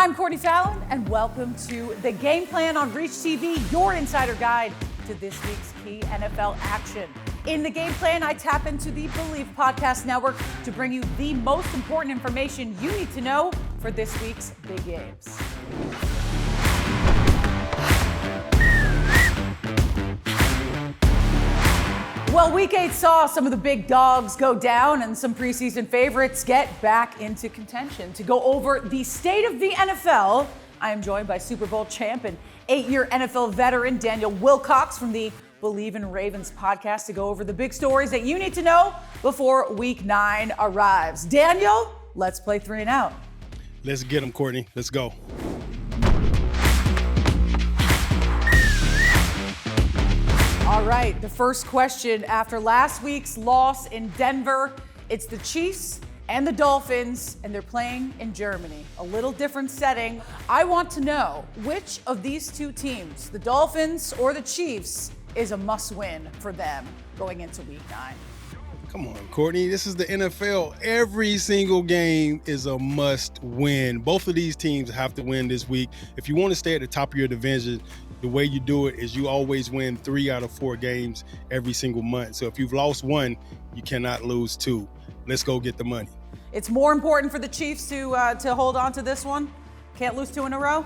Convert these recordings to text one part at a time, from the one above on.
I'm Courtney Fallon, and welcome to The Game Plan on Reach TV, your insider guide to this week's key NFL action. In The Game Plan, I tap into the Bleav podcast network to bring you the most important information you need to know for this week's big games. Well, Week 8 saw some of the big dogs go down and some preseason favorites get back into contention. To go over the state of the NFL, I am joined by Super Bowl champ and 8-year NFL veteran Daniel Wilcox from the Bleav in Ravens podcast to go over the big stories that you need to know before Week 9 arrives. Daniel, let's play 3 and out. Let's get them, Courtney. Let's go. All right, the first question after last week's loss in Denver, it's the Chiefs and the Dolphins, and they're playing in Germany. A little different setting. I want to know which of these two teams, the Dolphins or the Chiefs, is a must-win for them going into Week 9. Come on, Courtney. This is the NFL. Every single game is a must-win. Both of these teams have to win this week. If you want to stay at the top of your division, the way you do it is you always win 3 out of 4 games every single month. So if you've lost 1, you cannot lose 2. Let's go get the money. It's more important for the Chiefs to hold on to this one? Can't lose 2 in a row?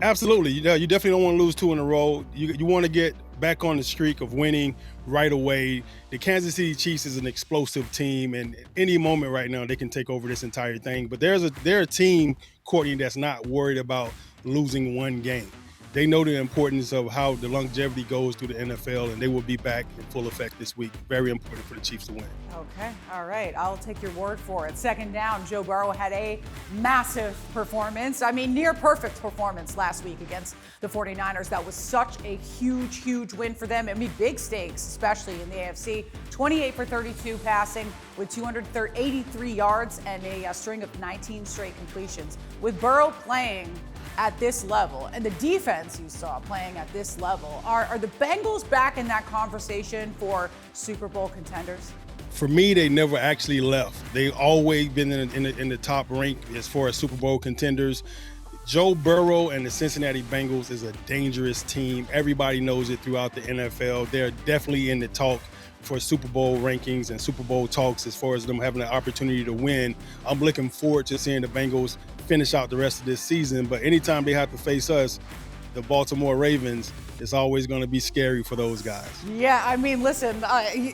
Absolutely. You definitely don't want to lose 2 in a row. You want to get back on the streak of winning right away. The Kansas City Chiefs is an explosive team, and at any moment right now they can take over this entire thing. But they're a team, Courtney, that's not worried about losing 1 game. They know the importance of how the longevity goes through the NFL, and they will be back in full effect this week. Very important for the Chiefs to win. Okay, all right. I'll take your word for it. Second down, Joe Burrow had a massive performance. I mean, near perfect performance last week against the 49ers. That was such a huge, huge win for them. I mean, big stakes, especially in the AFC. 28 for 32 passing with 283 yards and a string of 19 straight completions. With Burrow playing at this level and the defense you saw playing at this level, are the Bengals back in that conversation for Super Bowl contenders? For me, they never actually left. They've always been in the top rank as far as Super Bowl contenders. Joe Burrow and the Cincinnati Bengals is a dangerous team. Everybody knows it throughout the NFL. They're definitely in the talk for Super Bowl rankings and Super Bowl talks as far as them having the opportunity to win. I'm looking forward to seeing the Bengals finish out the rest of this season, but anytime they have to face us, the Baltimore Ravens, it's always going to be scary for those guys. Yeah, I mean, listen,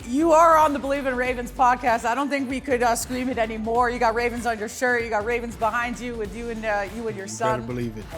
you are on the Bleav in Ravens podcast. I don't think we could scream it anymore. You got Ravens on your shirt. You got Ravens behind you with you and your son. Better believe it. I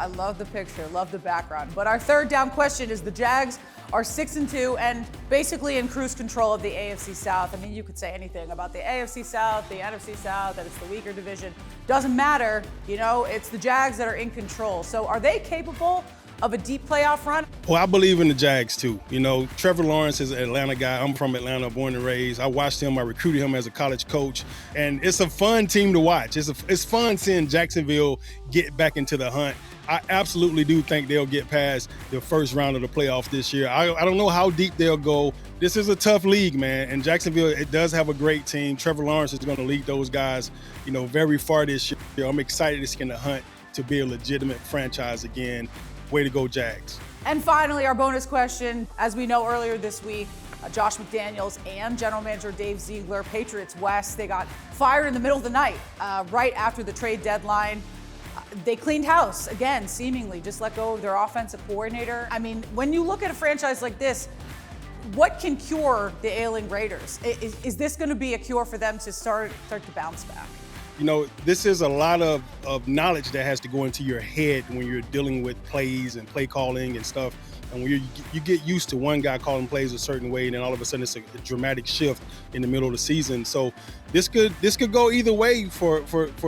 love the picture. Love the background. But our third down question is the Jags are 6-2 and basically in cruise control of the AFC South. I mean, you could say anything about the AFC South, the NFC South, that it's the weaker division. Doesn't matter. You know, it's the Jags that are in control. So are they capable of a deep playoff run? Well, I believe in the Jags too. You know, Trevor Lawrence is an Atlanta guy. I'm from Atlanta, born and raised. I watched him. I recruited him as a college coach, and it's a fun team to watch. It's fun seeing Jacksonville get back into the hunt. I absolutely do think they'll get past the first round of the playoff this year. I don't know how deep they'll go. This is a tough league, man, and Jacksonville, it does have a great team. Trevor Lawrence is going to lead those guys, very far this year. I'm excited to see in the hunt to be a legitimate franchise again. Way to go, Jags. And finally, our bonus question. As we know, earlier this week, Josh McDaniels and general manager Dave Ziegler, Patriots West, they got fired in the middle of the night, right after the trade deadline. They cleaned house, again, seemingly just let go of their offensive coordinator. I mean, when you look at a franchise like this, what can cure the ailing Raiders? Is this going to be a cure for them to start to bounce back? This is a lot of knowledge that has to go into your head when you're dealing with plays and play calling and stuff. And when you get used to one guy calling plays a certain way, and then all of a sudden it's a dramatic shift in the middle of the season. So this could go either way for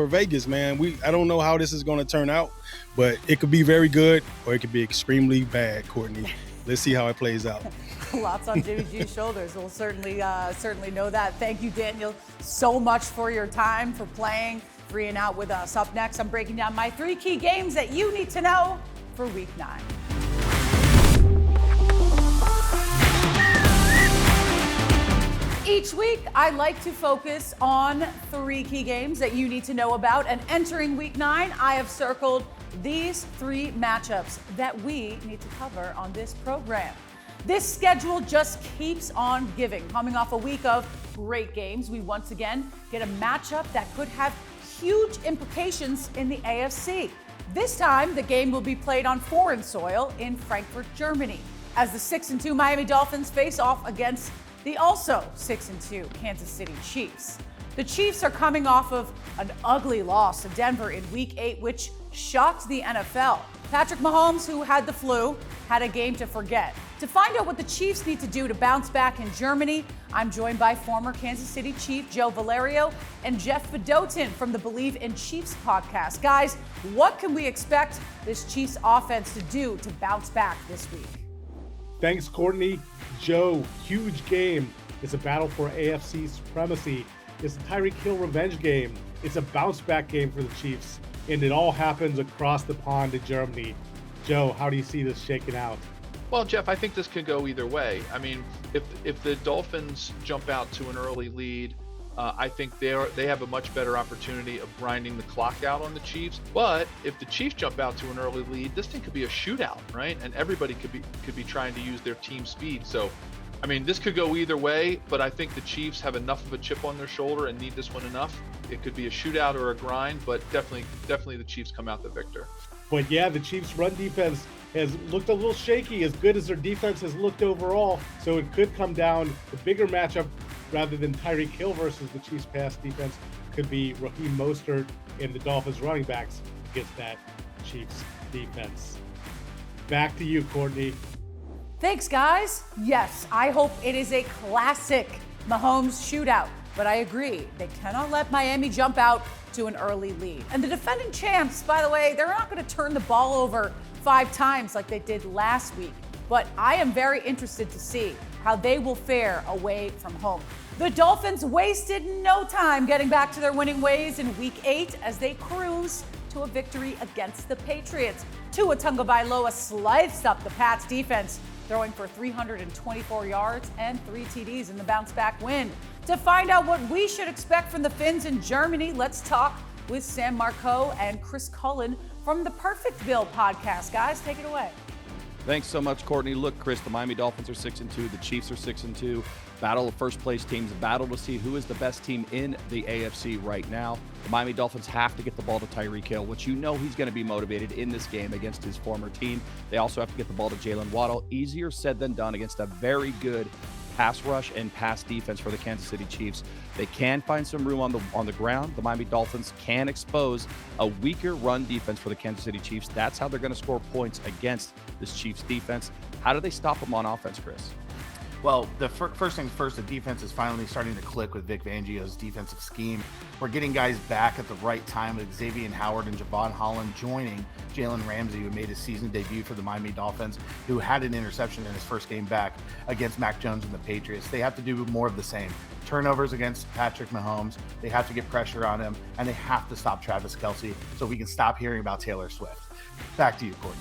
Vegas, man. I don't know how this is going to turn out, but it could be very good or it could be extremely bad, Courtney. Let's see how it plays out. Lots on Jimmy G's shoulders. We'll certainly know that. Thank you, Daniel, so much for your time, for playing 3 and Out with us. Up next, I'm breaking down my 3 key games that you need to know for Week 9. Each week, I like to focus on 3 key games that you need to know about. And entering week 9, I have circled these 3 matchups that we need to cover on this program. This schedule just keeps on giving. Coming off a week of great games, we once again get a matchup that could have huge implications in the AFC. This time, the game will be played on foreign soil in Frankfurt, Germany, as the 6-2 Miami Dolphins face off against the also 6-2 Kansas City Chiefs. The Chiefs are coming off of an ugly loss to Denver in Week 8, which shocked the NFL. Patrick Mahomes, who had the flu, had a game to forget. To find out what the Chiefs need to do to bounce back in Germany, I'm joined by former Kansas City Chief Joe Valerio and Jeff Fedotin from the Bleav in Chiefs podcast. Guys, what can we expect this Chiefs offense to do to bounce back this week? Thanks, Courtney. Joe, huge game. It's a battle for AFC supremacy. It's a Tyreek Hill revenge game. It's a bounce back game for the Chiefs. And it all happens across the pond in Germany. Joe, how do you see this shaking out? Well, Jeff, I think this could go either way. I mean, if the Dolphins jump out to an early lead, I think they have a much better opportunity of grinding the clock out on the Chiefs. But if the Chiefs jump out to an early lead, this thing could be a shootout, right? And everybody could be trying to use their team speed. So, I mean, this could go either way. But I think the Chiefs have enough of a chip on their shoulder and need this one enough. It could be a shootout or a grind, but definitely the Chiefs come out the victor. But yeah, the Chiefs' run defense has looked a little shaky, as good as their defense has looked overall. So it could come down. The bigger matchup, rather than Tyreek Hill versus the Chiefs' pass defense, could be Raheem Mostert and the Dolphins running backs against that Chiefs defense. Back to you, Courtney. Thanks, guys. Yes, I hope it is a classic Mahomes shootout. But I agree, they cannot let Miami jump out to an early lead. And the defending champs, by the way, they're not going to turn the ball over 5 times like they did last week. But I am very interested to see how they will fare away from home. The Dolphins wasted no time getting back to their winning ways in Week 8 as they cruise to a victory against the Patriots. Tua Tagovailoa sliced up the Pats defense, throwing for 324 yards and 3 TDs in the bounce-back win. To find out what we should expect from the Finns in Germany, let's talk with Sam Marco and Chris Cullen from the Perfectville podcast. Guys, take it away. Thanks so much, Courtney. Look, Chris, the Miami Dolphins are 6-2. The Chiefs are 6-2. Battle of first-place teams, a battle to see who is the best team in the AFC right now. The Miami Dolphins have to get the ball to Tyreek Hill, which you know he's going to be motivated in this game against his former team. They also have to get the ball to Jalen Waddle. Easier said than done against a very good pass rush and pass defense for the Kansas City Chiefs. They can find some room on the ground. The Miami Dolphins can expose a weaker run defense for the Kansas City Chiefs. That's how they're going to score points against this Chiefs defense. How do they stop them on offense, Chris? Well, the first things first, the defense is finally starting to click with Vic Fangio's defensive scheme. We're getting guys back at the right time with Xavier Howard and Javon Holland joining Jalen Ramsey, who made his season debut for the Miami Dolphins, who had an interception in his first game back against Mac Jones and the Patriots. They have to do more of the same. Turnovers against Patrick Mahomes. They have to get pressure on him, and they have to stop Travis Kelce so we can stop hearing about Taylor Swift. Back to you, Courtney.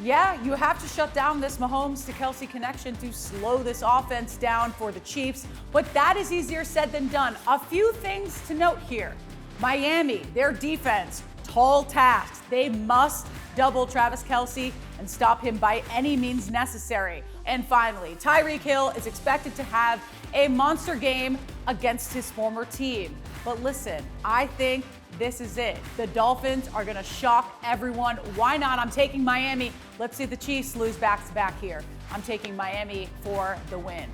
Yeah, you have to shut down this Mahomes to Kelce connection to slow this offense down for the Chiefs, but that is easier said than done. A few things to note here. Miami, their defense, tall task. They must double Travis Kelce and stop him by any means necessary. And finally, Tyreek Hill is expected to have a monster game against his former team. But listen, I think this is it. The Dolphins are going to shock everyone. Why not? I'm taking Miami. Let's see the Chiefs lose back-to-back here. I'm taking Miami for the win.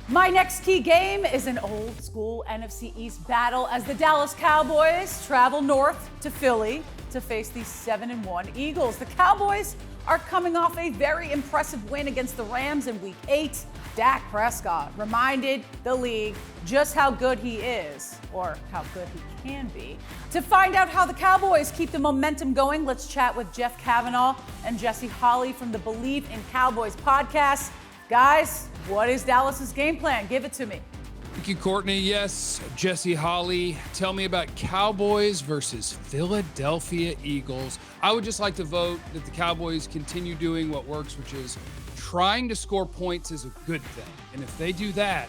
My next key game is an old school NFC East battle as the Dallas Cowboys travel north to Philly to face the 7-1 Eagles. The Cowboys are coming off a very impressive win against the Rams in Week 8. Dak Prescott reminded the league just how good he is, or how good he can be. To find out how the Cowboys keep the momentum going, let's chat with Jeff Kavanaugh and Jesse Holley from the Bleav in Cowboys podcast. Guys, what is Dallas's game plan? Give it to me. Thank you, Courtney. Yes, Jesse Holley, tell me about Cowboys versus Philadelphia Eagles. I would just like to vote that the Cowboys continue doing what works, which is trying to score points is a good thing. And if they do that,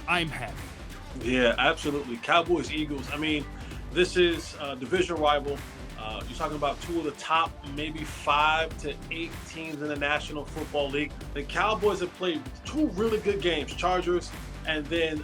I'm happy. Yeah, absolutely. Cowboys, Eagles. I mean, this is a division rival. You're talking about two of the top maybe 5 to 8 teams in the National Football League. The Cowboys have played two really good games, Chargers, and then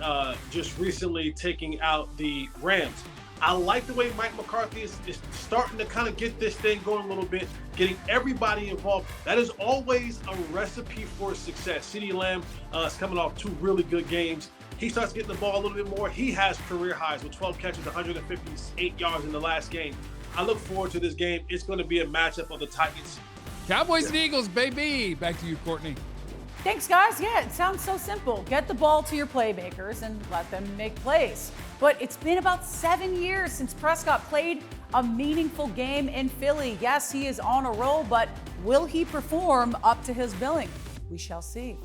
just recently taking out the Rams. I like the way Mike McCarthy is starting to kind of get this thing going a little bit, getting everybody involved. That is always a recipe for success. CeeDee Lamb is coming off two really good games. He starts getting the ball a little bit more. He has career highs with 12 catches, 158 yards in the last game. I look forward to this game. It's going to be a matchup of the Titans. Cowboys and Eagles, baby. Back to you, Courtney. Thanks, guys. Yeah, it sounds so simple. Get the ball to your playmakers and let them make plays. But it's been about 7 years since Prescott played a meaningful game in Philly. Yes, he is on a roll, but will he perform up to his billing? We shall see.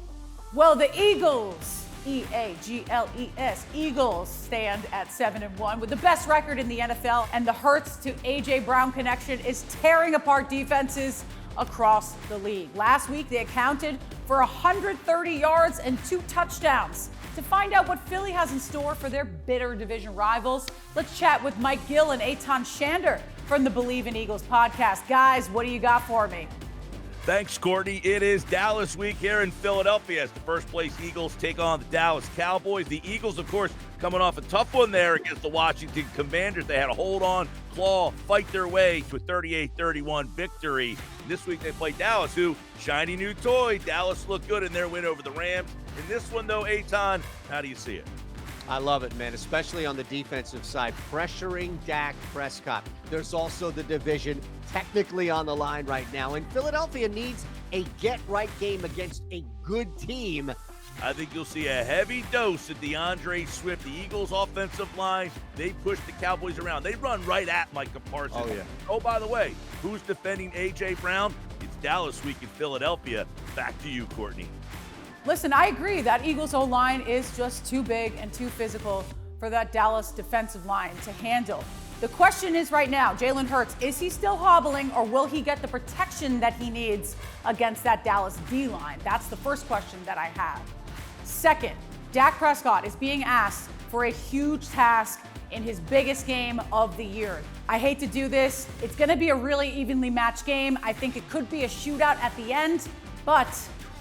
Well, the Eagles, E-A-G-L-E-S, Eagles stand at 7-1 with the best record in the NFL, and the Hurts to A.J. Brown connection is tearing apart defenses across the league. Last week, they accounted for 130 yards and 2 touchdowns. To find out what Philly has in store for their bitter division rivals, let's chat with Mike Gill and Eitan Shander from the Bleav in Eagles podcast. Guys, what do you got for me? Thanks, Courtney. It is Dallas week here in Philadelphia as the first-place Eagles take on the Dallas Cowboys. The Eagles, of course, coming off a tough one there against the Washington Commanders. They had to hold on, claw, fight their way to a 38-31 victory. This week they play Dallas, who, shiny new toy. Dallas looked good in their win over the Rams. In this one, though, Eitan, how do you see it? I love it, man, especially on the defensive side, pressuring Dak Prescott. There's also the division technically on the line right now, and Philadelphia needs a get-right game against a good team. I think you'll see a heavy dose of DeAndre Swift. The Eagles' offensive line, they push the Cowboys around. They run right at Micah Parsons. Oh, yeah. Oh, by the way, who's defending A.J. Brown? It's Dallas week in Philadelphia. Back to you, Courtney. Listen, I agree that Eagles O-line is just too big and too physical for that Dallas defensive line to handle. The question is right now, Jalen Hurts, is he still hobbling or will he get the protection that he needs against that Dallas D-line? That's the first question that I have. Second, Dak Prescott is being asked for a huge task in his biggest game of the year. I hate to do this. It's going to be a really evenly matched game. I think it could be a shootout at the end, but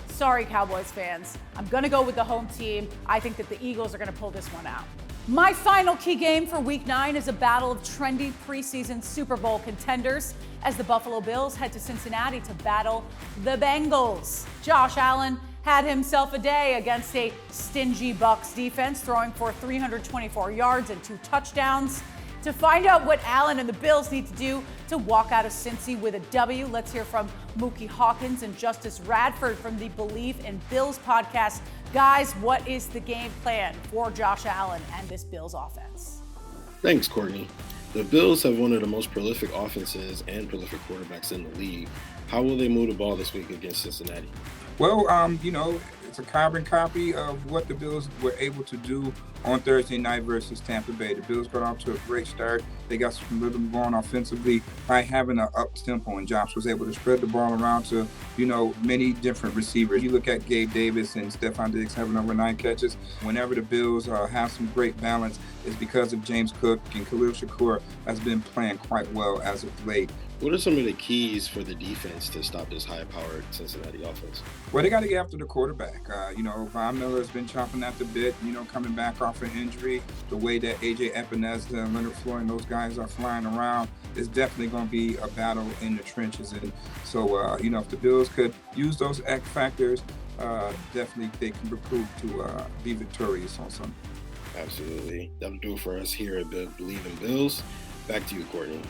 sorry, Cowboys fans. I'm going to go with the home team. I think that the Eagles are going to pull this one out. My final key game for Week 9 is a battle of trendy preseason Super Bowl contenders as the Buffalo Bills head to Cincinnati to battle the Bengals. Josh Allen had himself a day against a stingy Bucs defense, throwing for 324 yards and 2 touchdowns. To find out what Allen and the Bills need to do to walk out of Cincy with a W, let's hear from Mookie Hawkins and Justice Radford from the Bleav in Bills podcast. Guys, what is the game plan for Josh Allen and this Bills offense? Thanks, Courtney. The Bills have one of the most prolific offenses and prolific quarterbacks in the league. How will they move the ball this week against Cincinnati? Well, it's a carbon copy of what the Bills were able to do on Thursday night versus Tampa Bay. The Bills got off to a great start. They got some rhythm going offensively by having an up-tempo, and Josh was able to spread the ball around to, many different receivers. You look at Gabe Davis and Stephon Diggs having over 9 catches. Whenever the Bills have some great balance, it's because of James Cook, and Khalil Shakur has been playing quite well as of late. What are some of the keys for the defense to stop this high-powered Cincinnati offense? Well, they got to get after the quarterback. Von Miller has been chomping at the bit, coming back off an injury. The way that A.J. Epinesa and Leonard Floyd and those guys are flying around is definitely going to be a battle in the trenches. And so, if the Bills could use those X factors, definitely they can prove to be victorious on Sunday. Absolutely. That'll do it for us here at Bleav in Bills. Back to you, Courtney.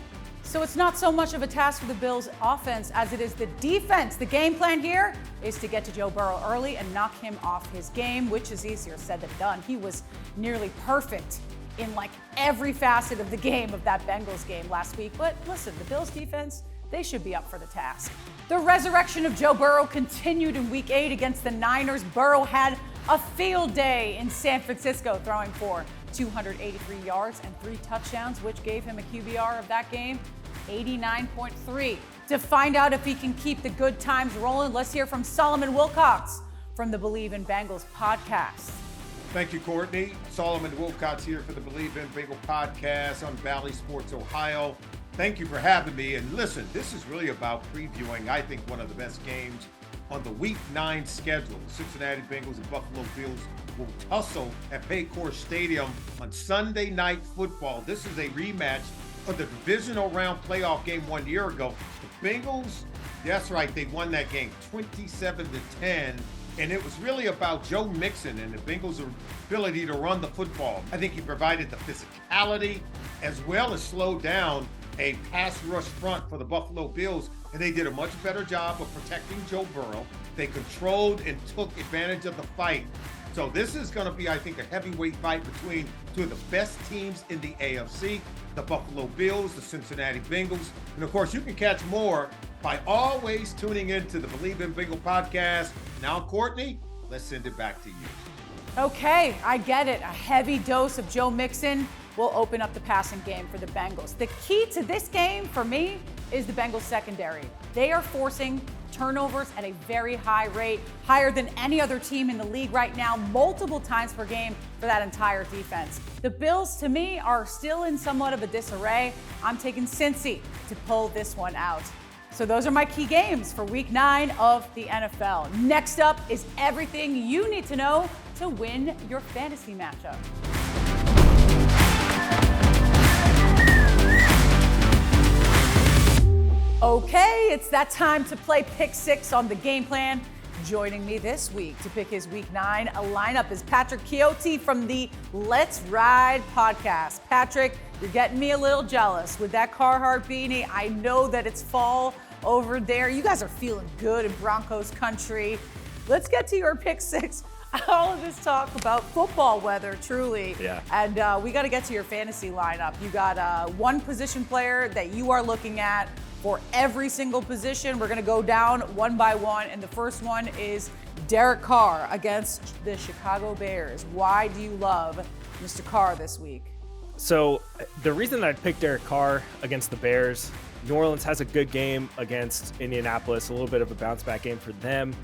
So it's not so much of a task for the Bills offense as it is the defense. The game plan here is to get to Joe Burrow early and knock him off his game, which is easier said than done. He was nearly perfect in every facet of the game of that Bengals game last week. But listen, the Bills defense, they should be up for the task. The resurrection of Joe Burrow continued in Week 8 against the Niners. Burrow had a field day in San Francisco, throwing for 283 yards and 3 touchdowns, which gave him a QBR of that game, 89.3. To find out if he can keep the good times rolling, let's hear from Solomon Wilcox from the Bleav in Bengals podcast. Thank you, Courtney. Solomon Wilcox here for the Bleav in Bengal podcast on Valley Sports Ohio. Thank you for having me. And listen, this is really about previewing, I think, one of the best games on the Week 9 schedule. The Cincinnati Bengals and Buffalo Bills will tussle at Paycor Stadium on Sunday Night Football. This is a rematch of the divisional round playoff game 1 year ago. The Bengals, that's right, they won that game 27-10. And it was really about Joe Mixon and the Bengals' ability to run the football. I think he provided the physicality as well as slowed down a pass rush front for the Buffalo Bills. And they did a much better job of protecting Joe Burrow. They controlled and took advantage of the fight. So this is going to be, I think, a heavyweight fight between two of the best teams in the AFC, the Buffalo Bills, the Cincinnati Bengals. And of course, you can catch more by always tuning into the Bleav in Bengal podcast. Now, Courtney, let's send it back to you. Okay, I get it. A heavy dose of Joe Mixon will open up the passing game for the Bengals. The key to this game for me is the Bengals secondary. They are forcing turnovers at a very high rate, higher than any other team in the league right now, multiple times per game for that entire defense. The Bills, to me, are still in somewhat of a disarray. I'm taking Cincy to pull this one out. So those are my key games for Week 9 of the NFL. Next up is everything you need to know to win your fantasy matchup. Okay, it's that time to play Pick 6 on the game plan. Joining me this week to pick his Week 9 lineup is Patrick Chiotti from the Let's Ride podcast. Patrick, you're getting me a little jealous with that Carhartt beanie. I know that it's fall over there. You guys are feeling good in Broncos country. Let's get to your Pick 6. All of this talk about football weather, truly. Yeah. And we got to get to your fantasy lineup. You got one position player that you are looking at for every single position. We're going to go down one by one. And the first one is Derek Carr against the Chicago Bears. Why do you love Mr. Carr this week? So the reason that I picked Derek Carr against the Bears, New Orleans has a good game against Indianapolis, a little bit of a bounce back game for them.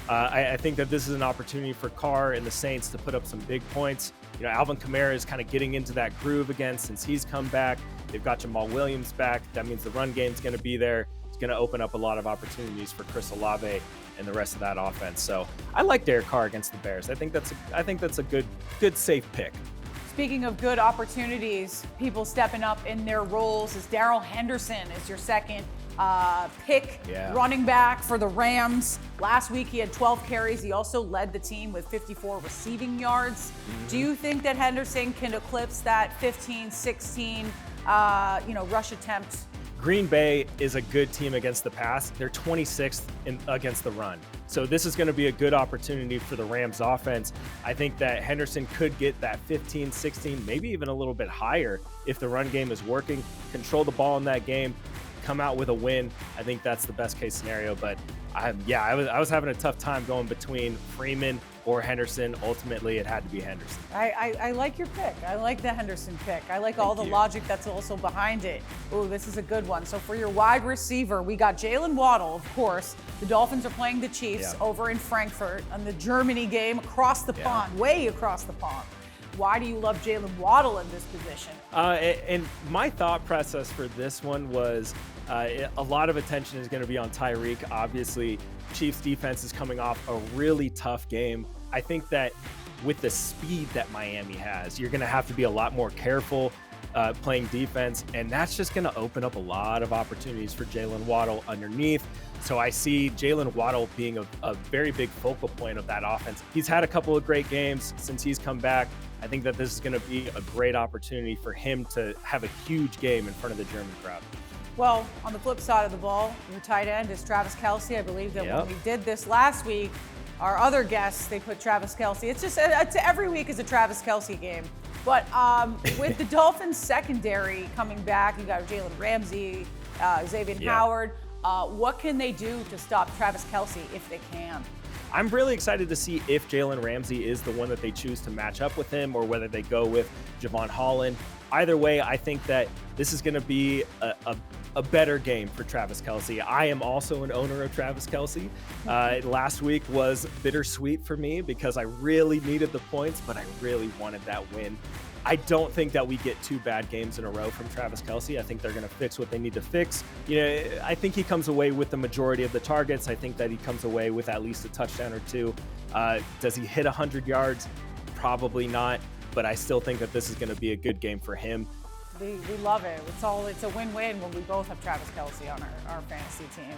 I think that this is an opportunity for Carr and the Saints to put up some big points. You know, Alvin Kamara is kind of getting into that groove again since he's come back. They've got Jamal Williams back. That means the run game's going to be there. It's going to open up a lot of opportunities for Chris Olave and the rest of that offense. So I like Derek Carr against the Bears. I think that's a good safe pick. Speaking of good opportunities, people stepping up in their roles, is Darrell Henderson is your second pick, running back for the Rams. Last week he had 12 carries. He also led the team with 54 receiving yards. Do you think that Henderson can eclipse that 15, 16, rush attempt? Green Bay is a good team against the pass. They're 26th against the run. So this is going to be a good opportunity for the Rams offense. I think that Henderson could get that 15, 16, maybe even a little bit higher if the run game is working. Control the ball in that game, come out with a win. I think that's the best case scenario. But I was having a tough time going between Freeman or Henderson. Ultimately, it had to be Henderson. I like your pick. I like the Henderson pick. I like all the logic that's also behind it. Ooh, this is a good one. So for your wide receiver, we got Jalen Waddle, of course. The Dolphins are playing the Chiefs over in Frankfurt on the Germany game across the pond, way across the pond. Why do you love Jalen Waddle in this position? And my thought process for this one was a lot of attention is going to be on Tyreek. Obviously, Chiefs defense is coming off a really tough game. I think that with the speed that Miami has, you're going to have to be a lot more careful playing defense, and that's just going to open up a lot of opportunities for Jalen Waddle underneath. So I see Jalen Waddle being a very big focal point of that offense. He's had a couple of great games since he's come back. I think that this is going to be a great opportunity for him to have a huge game in front of the German crowd. Well, on the flip side of the ball, your tight end is Travis Kelce. I Bleav that when we did this last week, our other guests, they put Travis Kelce. It's just every week is a Travis Kelce game. But with the Dolphins secondary coming back, you got Jalen Ramsey, Xavier Howard. What can they do to stop Travis Kelce if they can? I'm really excited to see if Jalen Ramsey is the one that they choose to match up with him or whether they go with Javon Holland. Either way, I think that this is going to be a better game for Travis Kelce. I am also an owner of Travis Kelce. Last week was bittersweet for me because I really needed the points, but I really wanted that win. I don't think that we get 2 bad games in a row from Travis Kelce. I think they're going to fix what they need to fix. I think he comes away with the majority of the targets. I think that he comes away with at least a touchdown or 2. Does he hit 100 yards? Probably not, but I still think that this is going to be a good game for him. We love it. It's a win-win when we both have Travis Kelce on our fantasy team.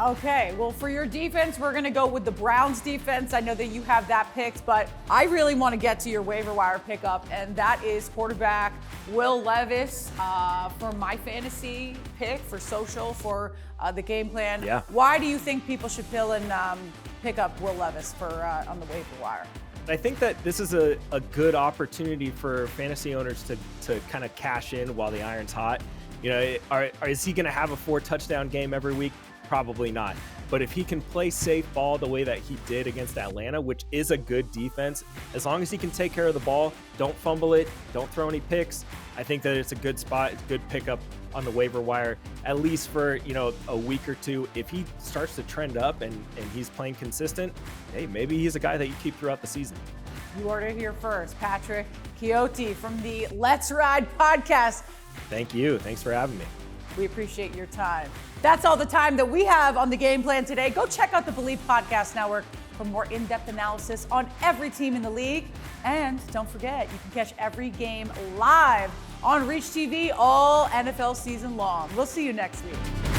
Okay, well, for your defense, we're going to go with the Browns defense. I know that you have that picked, but I really want to get to your waiver wire pickup, and that is quarterback Will Levis for my fantasy pick for social for the game plan. Yeah. Why do you think people should pick up Will Levis for on the waiver wire? I think that this is a good opportunity for fantasy owners to kind of cash in while the iron's hot. Is he going to have a 4-touchdown game every week? Probably not. But if he can play safe ball the way that he did against Atlanta, which is a good defense, as long as he can take care of the ball, don't fumble it, don't throw any picks, I think that it's a good spot, it's a good pickup on the waiver wire, at least for a week or 2. If he starts to trend up and he's playing consistent, hey, maybe he's a guy that you keep throughout the season. You heard it here first. Patrick Chiotti from the Let's Ride podcast. Thank you. Thanks for having me. We appreciate your time. That's all the time that we have on the game plan today. Go check out the Bleav Podcast Network for more in-depth analysis on every team in the league. And don't forget, you can catch every game live on Reach TV all NFL season long. We'll see you next week.